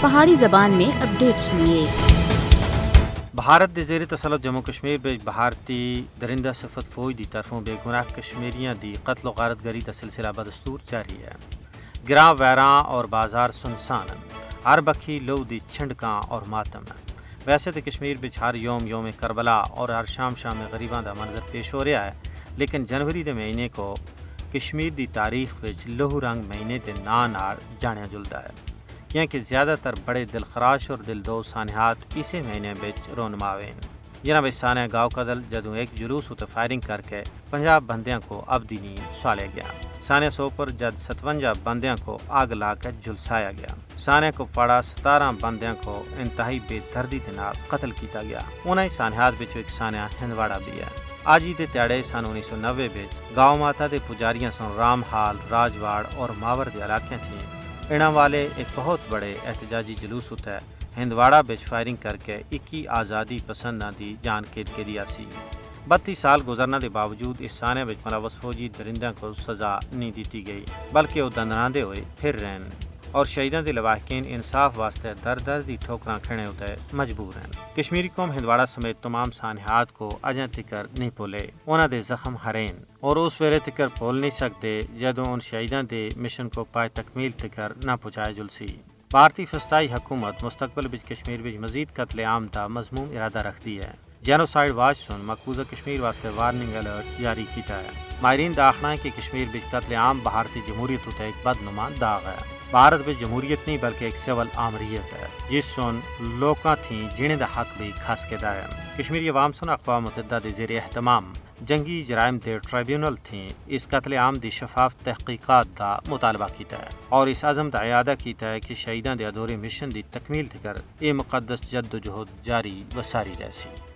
پہاڑی زبان میں اپڈیٹ سنیے۔ بھارت دے زیر تسلط جموں کشمیر بچ بھارتی درندہ صفت فوج دی طرفوں بے گناہ کشمیریاں دی قتل و غارت گری کا سلسلہ بدستور جاری ہے۔ گراں ویراں اور بازار سنسان، ہر بکھی لو دی چھنڈکاں اور ماتم ہے۔ ویسے تو کشمیر بچ ہر یوم کربلا اور ہر شام غریباں دا منظر پیش ہو رہا ہے، لیکن جنوری دے مہینے کو کشمیر دی تاریخ وچ لہو رنگ مہینے دے ناں نال جانیا جلدا ہے، کیونکہ زیادہ تر بڑے دلخراش اور دلدوز سانحات اسی مہینے بچ رونما ہوئے ہیں۔ جناب سانحہ گاؤں کدل جدوں ایک جلوس اتنے فائرنگ کر کے 50 بندیاں کو ابدی نیند سوالیا گیا۔ سانحہ سوپر جد 57 بندیاں کو آگ لا کے جلسایا گیا۔ سانحہ کو پڑا 17 بندیاں کو انتہائی بے دردی کے نال قتل کیتا گیا۔ انہی سانحات وچ ایک سانحہ ہندواڑا بھی ہے۔ آج ہی دے تیڑے سن 1990 وچ گاؤں ماتا دے پجاریاں سن رام حال، راجواڑ اور ماور دے علاقے تھیں انہاں والے ایک بہت بڑے احتجاجی جلوس ہوتا ہے ہندواڑا بچ فائرنگ کر کے 21 آزادی پسنداں دی جان قید کے دیا سی۔ 32 سال گزرنے کے باوجود اس سانحے وچ ملوث فوجی درندوں کو سزا نہیں دیتی گئی، بلکہ وہ دندناندے ہوئے پھر رہن اور شہیداں دے لواحقین انصاف واسطے در دی ٹھوکراں کھڑے ہوتے مجبور ہیں۔ کشمیری قوم ہندواڑا سمیت تمام سانحات کو اجاں تکر نہیں بھولے، انہاں دے زخم ہرین اور اس ویلے تکر بھول نہیں سکتے جدوں ان شہیداں دے مشن کو پائے تکمیل تکر نہ پہنچائے جلسی۔ بھارتی فسطائی حکومت مستقبل وچ کشمیر وچ مزید قتل عام دا مضمون ارادہ رکھتی ہے۔ جینوسائیڈ واچ سن مقبوضہ کشمیر واسطے وارننگ الرٹ جاری کیتا ہے۔ ماہرین دا آخنا ہے کہ کشمیر وچ قتل عام بھارتی جمہوریت تے ایک بدنما داغ ہے۔ بھارت وچ جمہوریت نہیں بلکہ ایک سول آمریت ہے جس سن لوکاں تھی جینے دا حق بھی کھس کے دا ہے۔ کشمیری عوام سن اقوام متحدہ دے زیر اہتمام جنگی جرائم دے ٹریبیونل تھیں اس قتل عام دی شفاف تحقیقات دا مطالبہ کیتا ہے اور اس عزم دا اعادہ کیتا ہے کہ شہیداں دے ادھورے مشن دی تکمیل تکر یہ مقدس جد و جہد جاری و ساری رہسی۔